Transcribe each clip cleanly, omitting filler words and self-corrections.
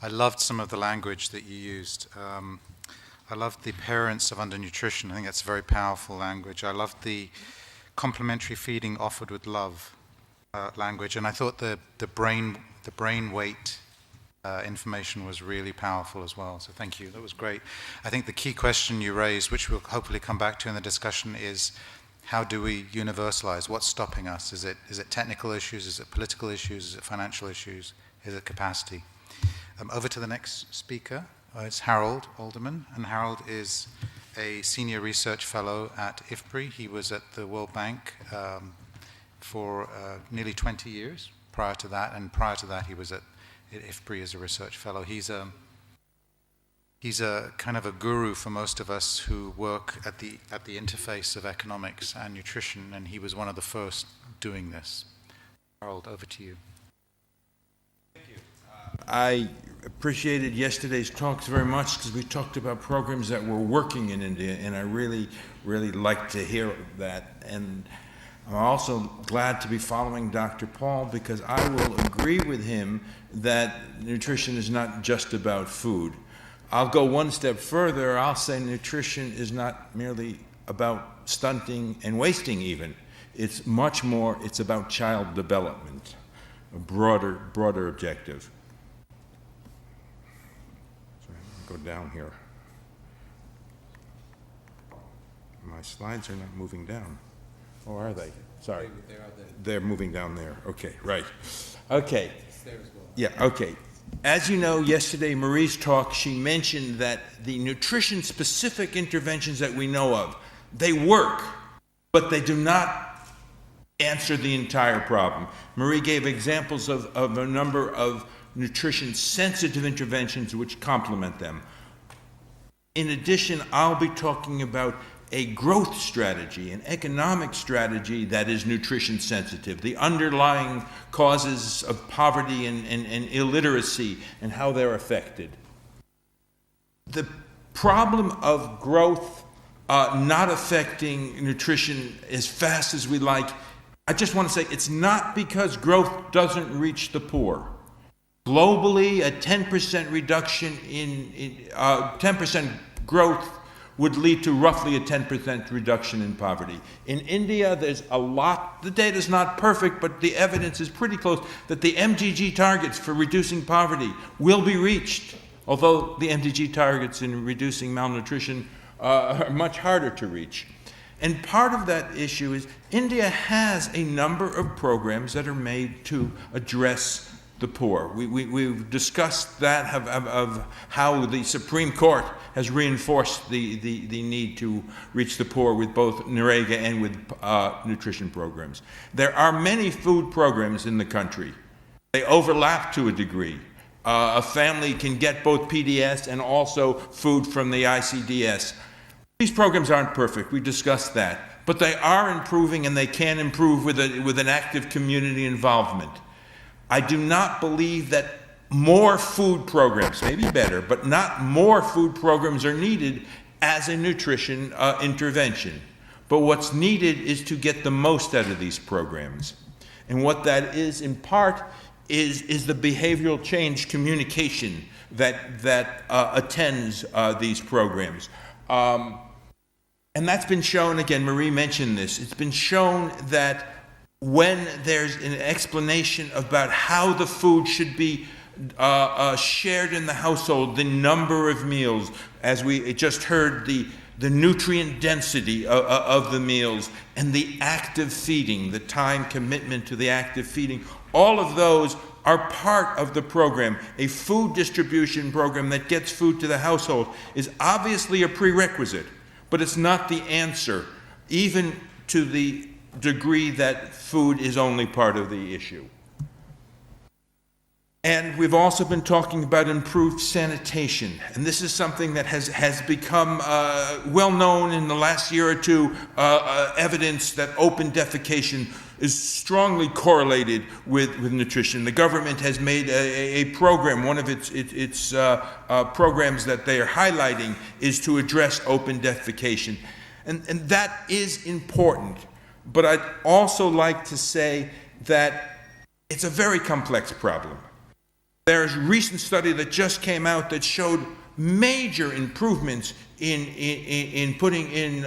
I loved some of the language that you used. I loved the parents of undernutrition. I think that's very powerful language. I loved the complementary feeding offered with love language, and I thought the brain weight information was really powerful as well. So thank you. That was great. I think the key question you raised, which we'll hopefully come back to in the discussion, is how do we universalize? What's stopping us? Is it technical issues? Is it political issues? Is it financial issues? Is it capacity? Over to the next speaker. It's Harold Alderman, and Harold is a senior research fellow at IFPRI. He was at the World Bank for nearly 20 years prior to that, and prior to that he was at IFPRI as a research fellow. He's a kind of a guru for most of us who work at the interface of economics and nutrition, and he was one of the first doing this. Harold, over to you. Thank you. I appreciated yesterday's talks very much because we talked about programs that were working in India, and I really like to hear that. And I'm also glad to be following Dr. Paul because I will agree with him that nutrition is not just about food. I'll go one step further. I'll say nutrition is not merely about stunting and wasting even. It's much more, it's about child development, a broader objective. Sorry, I'll go down here. My slides are not moving down. Or are they? Sorry. They're moving down there. Okay, right. Okay. It's there as well. Yeah, okay. As you know, yesterday, Marie's talk, she mentioned that the nutrition-specific interventions that we know of, they work, but they do not answer the entire problem. Marie gave examples of a number of nutrition-sensitive interventions which complement them. In addition, I'll be talking about a growth strategy, an economic strategy that is nutrition sensitive, the underlying causes of poverty and illiteracy and how they're affected. The problem of growth not affecting nutrition as fast as we like, I just want to say it's not because growth doesn't reach the poor. Globally, a 10% reduction in 10% growth would lead to roughly a 10% reduction in poverty. In India, there's a lot, the data's not perfect, but the evidence is pretty close that the MDG targets for reducing poverty will be reached, although the MDG targets in reducing malnutrition are much harder to reach. And part of that issue is India has a number of programs that are made to address the poor. We've discussed that of how the Supreme Court has reinforced the need to reach the poor with both NREGA and with nutrition programs. There are many food programs in the country. They overlap to a degree. A family can get both PDS and also food from the ICDS. These programs aren't perfect, we discussed that, but they are improving and they can improve with an active community involvement. I do not believe that more food programs, maybe better, but not more food programs are needed as a nutrition intervention. But what's needed is to get the most out of these programs. And what that is, in part, is the behavioral change communication that attends these programs. And that's been shown, again, Marie mentioned this, it's been shown that when there's an explanation about how the food should be shared in the household, the number of meals, as we just heard, the nutrient density of the meals, and the active feeding, the time commitment to the active feeding, all of those are part of the program. A food distribution program that gets food to the household is obviously a prerequisite, but it's not the answer, even to the degree that food is only part of the issue. And we've also been talking about improved sanitation. And this is something that has become well known in the last year or two, evidence that open defecation is strongly correlated with nutrition. The government has made a program, one of its programs that they are highlighting is to address open defecation. And that is important. But I'd also like to say that it's a very complex problem. There's a recent study that just came out that showed major improvements in putting in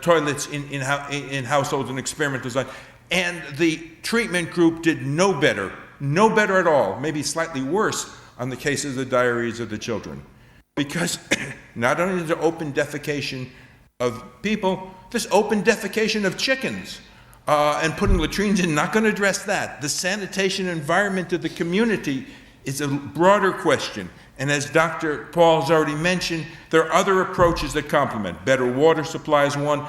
toilets in households and experimental design. And the treatment group did no better at all, maybe slightly worse on the cases of diarrheas of the children. Because not only is there open defecation of people, there's open defecation of chickens. And putting latrines in, not going to address that. The sanitation environment of the community is a broader question. And as Dr. Paul has already mentioned, there are other approaches that complement. Better water supply is one.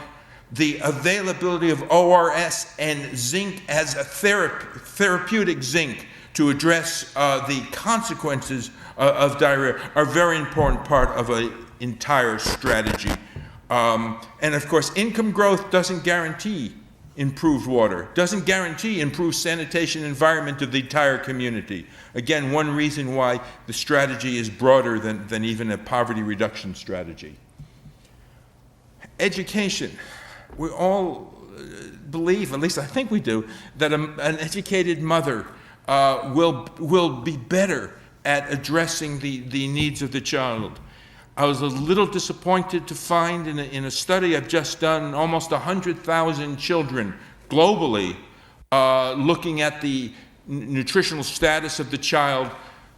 The availability of ORS and zinc as a therapeutic zinc to address the consequences of diarrhea are a very important part of an entire strategy. And of course, income growth doesn't guarantee improved water, doesn't guarantee improved sanitation environment of the entire community. Again, one reason why the strategy is broader than even a poverty reduction strategy. Education. We all believe, at least I think we do, that an educated mother will be better at addressing the needs of the child. I was a little disappointed to find in a study I've just done, almost 100,000 children globally looking at the nutritional status of the child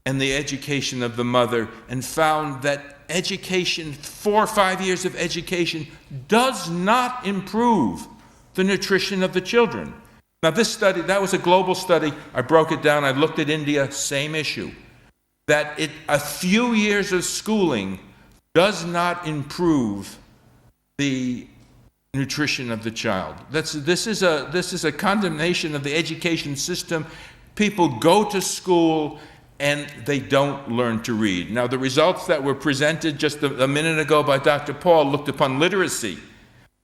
and the education of the mother, and found that education, 4 or 5 years of education, does not improve the nutrition of the children. Now this study, that was a global study. I broke it down. I looked at India, same issue. That a few years of schooling does not improve the nutrition of the child. This is a condemnation of the education system. People go to school and they don't learn to read. Now, the results that were presented just a minute ago by Dr. Paul looked upon literacy.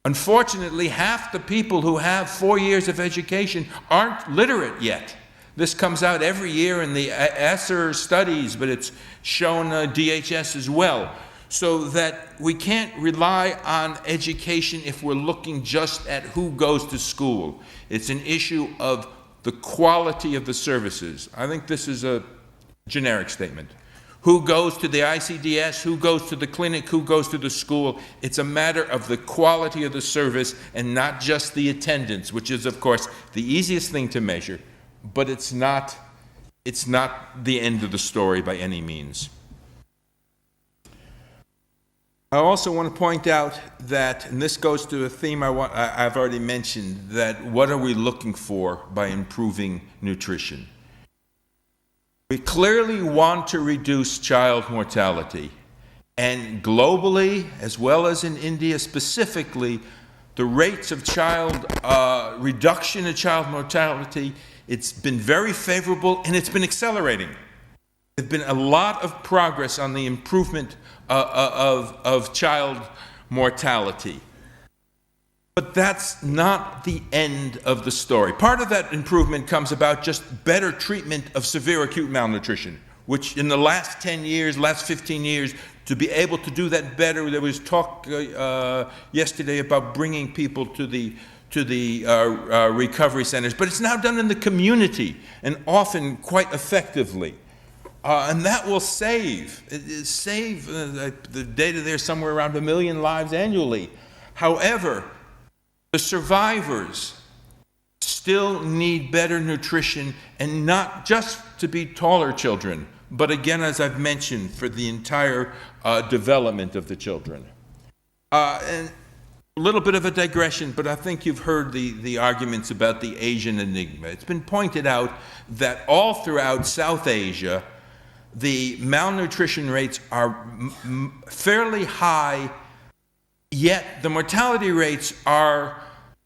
Unfortunately, half the people who have 4 years of education aren't literate yet. This comes out every year in the ESSER studies, but it's shown DHS as well. So that we can't rely on education if we're looking just at who goes to school. It's an issue of the quality of the services. I think this is a generic statement. Who goes to the ICDS, who goes to the clinic, who goes to the school. It's a matter of the quality of the service and not just the attendance, which is, of course, the easiest thing to measure, but it's not the end of the story by any means. I also want to point out that, and this goes to a theme I've already mentioned, that what are we looking for by improving nutrition? We clearly want to reduce child mortality. And globally, as well as in India specifically, the rates of reduction in child mortality, it's been very favorable and it's been accelerating. There's been a lot of progress on the improvement of child mortality. But that's not the end of the story. Part of that improvement comes about just better treatment of severe acute malnutrition, which in the last 10 years, last 15 years, to be able to do that better, there was talk yesterday about bringing people to the recovery centers, but it's now done in the community and often quite effectively. And that will save the data there somewhere around 1 million lives annually. However, the survivors still need better nutrition, and not just to be taller children, but again, as I've mentioned, for the entire development of the children. And a little bit of a digression, but I think you've heard the arguments about the Asian Enigma. It's been pointed out that all throughout South Asia, the malnutrition rates are fairly high, yet the mortality rates are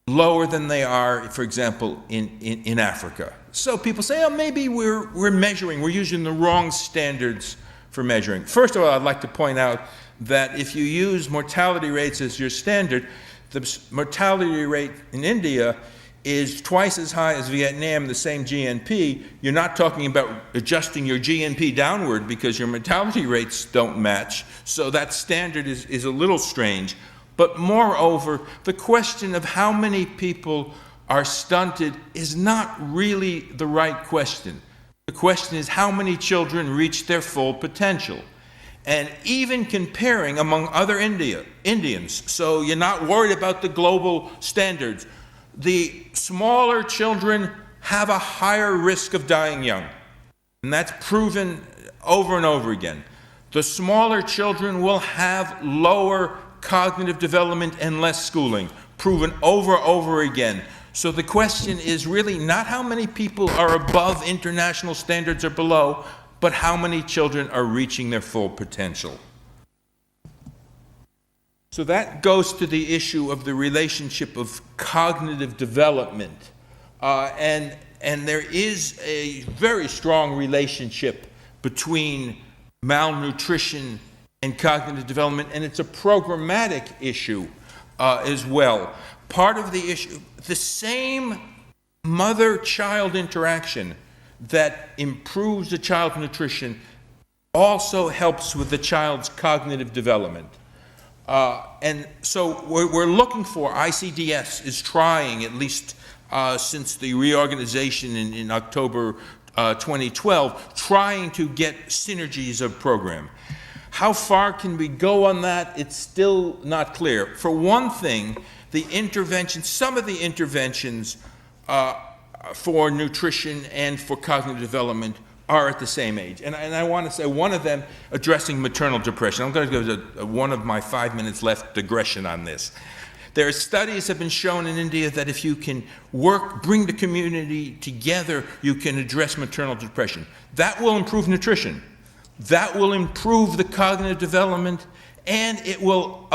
lower than they are, for example, in Africa. So people say, oh, maybe we're using the wrong standards for measuring. First of all, I'd like to point out that if you use mortality rates as your standard, the mortality rate in India is twice as high as Vietnam, the same GNP. You're not talking about adjusting your GNP downward because your mortality rates don't match. So that standard is a little strange. But moreover, the question of how many people are stunted is not really the right question. The question is how many children reach their full potential. And even comparing among other Indians, so you're not worried about the global standards, the smaller children have a higher risk of dying young. And that's proven over and over again. The smaller children will have lower cognitive development and less schooling, proven over and over again. So the question is really not how many people are above international standards or below, but how many children are reaching their full potential. So that goes to the issue of the relationship of cognitive development. And there is a very strong relationship between malnutrition and cognitive development, and it's a programmatic issue as well. Part of the issue, the same mother-child interaction that improves the child's nutrition also helps with the child's cognitive development. And so we're looking for, ICDS is trying, at least since the reorganization in October 2012, trying to get synergies of program. How far can we go on that? It's still not clear. For one thing, the interventions, some of the interventions for nutrition and for cognitive development are at the same age. And I want to say one of them addressing maternal depression. I'm going to go to one of my 5 minutes left digression on this. There are studies have been shown in India that if you can bring the community together, you can address maternal depression. That will improve nutrition. That will improve the cognitive development, and it will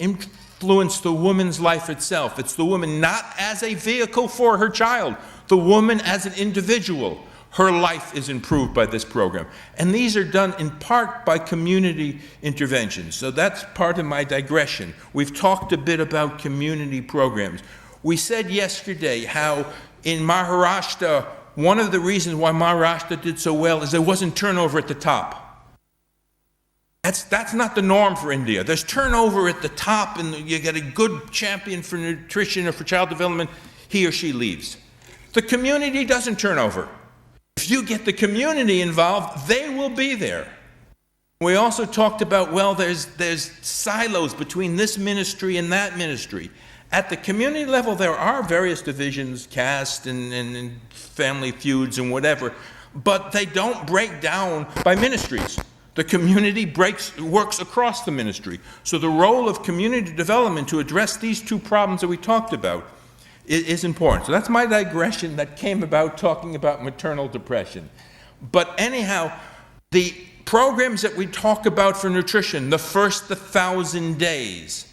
influence the woman's life itself. It's the woman not as a vehicle for her child, the woman as an individual. Her life is improved by this program. And these are done in part by community interventions. So that's part of my digression. We've talked a bit about community programs. We said yesterday how in Maharashtra, one of the reasons why Maharashtra did so well is there wasn't turnover at the top. That's not the norm for India. There's turnover at the top, and you get a good champion for nutrition or for child development, he or she leaves. The community doesn't turn over. If you get the community involved, they will be there. We also talked about, well, there's silos between this ministry and that ministry. At the community level, there are various divisions, caste and family feuds and whatever, but they don't break down by ministries. The community works across the ministry. So the role of community development to address these two problems that we talked about is important. So that's my digression that came about talking about maternal depression. But anyhow, the programs that we talk about for nutrition, the first 1,000 days,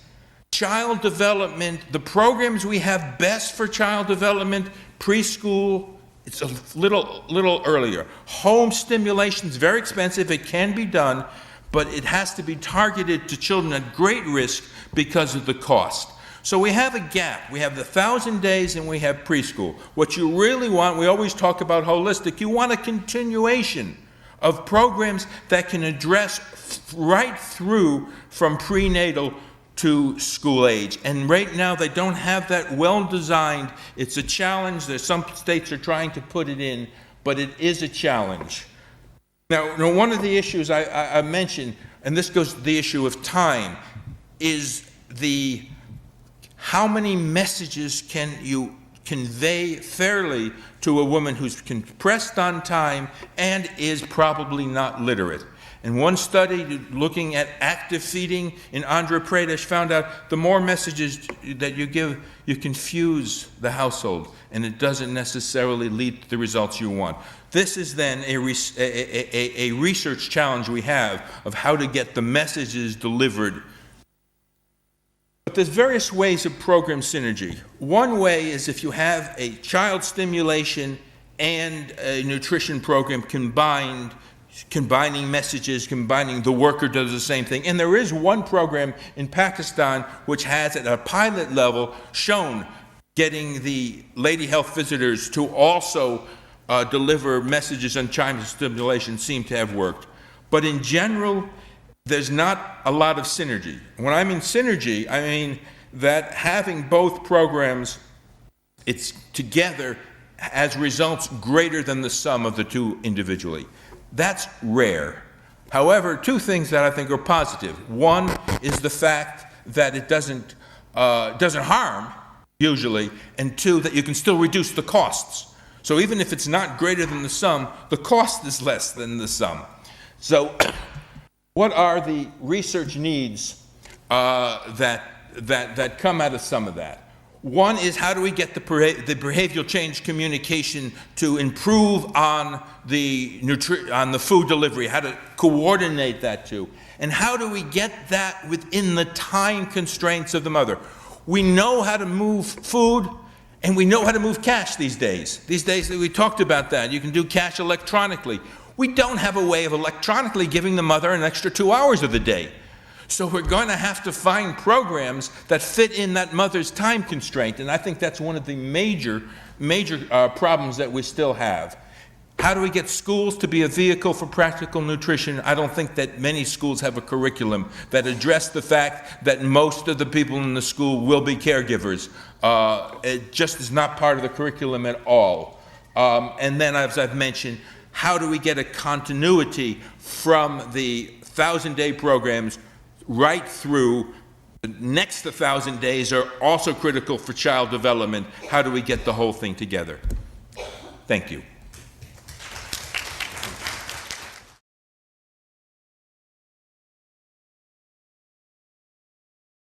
child development, the programs we have best for child development, preschool, it's a little earlier. Home stimulation is very expensive. It can be done, but it has to be targeted to children at great risk because of the cost. So we have a gap. We have the 1,000 days and we have preschool. What you really want, we always talk about holistic, you want a continuation of programs that can address right through from prenatal to school age. And right now they don't have that well designed. It's a challenge. There's some states are trying to put it in, but it is a challenge. Now one of the issues I mentioned, and this goes to the issue of time, is how many messages can you convey fairly to a woman who's compressed on time and is probably not literate. And one study looking at active feeding in Andhra Pradesh found out the more messages that you give, you confuse the household, and it doesn't necessarily lead to the results you want. This is then a research challenge we have of how to get the messages delivered. But there's various ways of program synergy. One way is if you have a child stimulation and a nutrition program combining messages, the worker does the same thing. And there is one program in Pakistan which has at a pilot level shown getting the lady health visitors to also deliver messages on child stimulation seem to have worked. But in general, there's not a lot of synergy. When I mean synergy, I mean that having both programs, it's together, has results greater than the sum of the two individually. That's rare. However, two things that I think are positive. One is the fact that it doesn't harm, usually, and two, that you can still reduce the costs. So even if it's not greater than the sum, the cost is less than the sum. So what are the research needs that come out of some of that? One is, how do we get the behavioral change communication to improve on the food delivery, how to coordinate that too, and how do we get that within the time constraints of the mother? We know how to move food, and we know how to move cash these days. These days, we talked about that. You can do cash electronically. We don't have a way of electronically giving the mother an extra 2 hours of the day. So we're going to have to find programs that fit in that mother's time constraint, and I think that's one of the major problems that we still have. How do we get schools to be a vehicle for practical nutrition? I don't think that many schools have a curriculum that address the fact that most of the people in the school will be caregivers. It just is not part of the curriculum at all. And then, as I've mentioned, how do we get a continuity from the 1,000-day programs right through the next 1,000 days are also critical for child development? How do we get the whole thing together? Thank you.